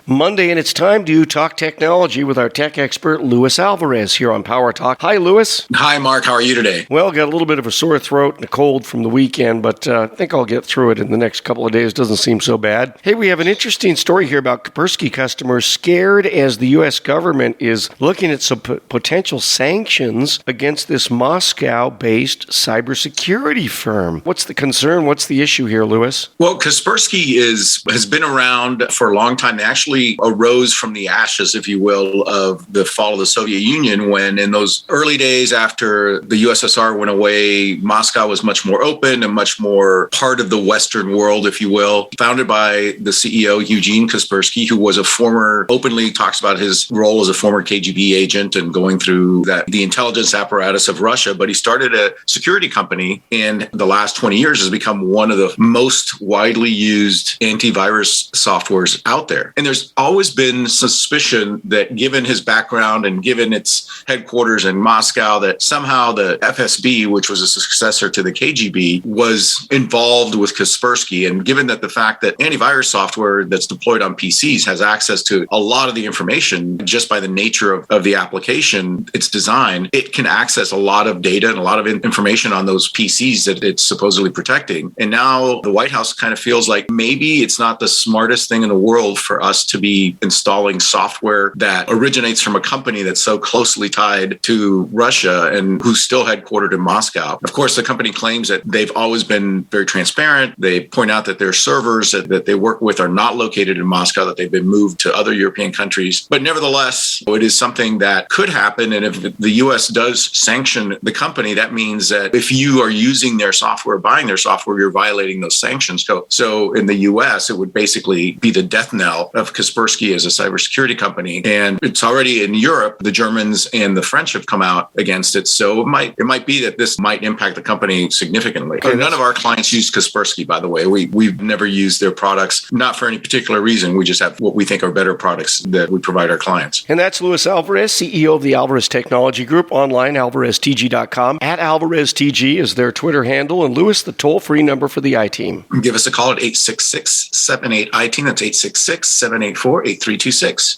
Monday, and it's time to talk technology with our tech expert, Luis Alvarez, here on Power Talk. Hi, Luis. Hi, Mark. How are you today? Well, got a little bit of a sore throat and a cold from the weekend, but I think I'll get through it in the next couple of days. Doesn't seem so bad. Hey, we have an interesting story here about Kaspersky customers scared as the U.S. government is looking at some potential sanctions against this Moscow-based cybersecurity firm. What's the concern? What's the issue here, Luis? Well, Kaspersky has been around for a long time. They actually arose from the ashes, if you will, of the fall of the Soviet Union, when in those early days after the USSR went away, Moscow was much more open and much more part of the Western world, if you will. Founded by the CEO, Eugene Kaspersky, who was openly talks about his role as a former KGB agent and going through the intelligence apparatus of Russia. But he started a security company, and the last 20 years has become one of the most widely used antivirus softwares out there. And there's always been suspicion that, given his background and given its headquarters in Moscow, that somehow the FSB, which was a successor to the KGB, was involved with Kaspersky. And given that the fact that antivirus software that's deployed on PCs has access to a lot of the information just by the nature of the application, its design, it can access a lot of data and a lot of information on those PCs that it's supposedly protecting. And now the White House kind of feels like maybe it's not the smartest thing in the world for us to be installing software that originates from a company that's so closely tied to Russia and who's still headquartered in Moscow. Of course, the company claims that they've always been very transparent. They point out that their servers that they work with are not located in Moscow, that they've been moved to other European countries. But nevertheless, it is something that could happen. And if the U.S. does sanction the company, that means that if you are using their software, buying their software, you're violating those sanctions. So in the U.S., it would basically be the death knell of Kaspersky as a cybersecurity company. And it's already in Europe. The Germans and the French have come out against it. So it might be that this might impact the company significantly. Okay, none of our clients use Kaspersky, by the way. We've never used their products, not for any particular reason. We just have what we think are better products that we provide our clients. And that's Luis Alvarez, CEO of the Alvarez Technology Group, online, alvareztg.com. At AlvarezTG is their Twitter handle. And Luis, the toll-free number for the I-Team. Give us a call at 866-78-I-Team. That's 866-784-8326.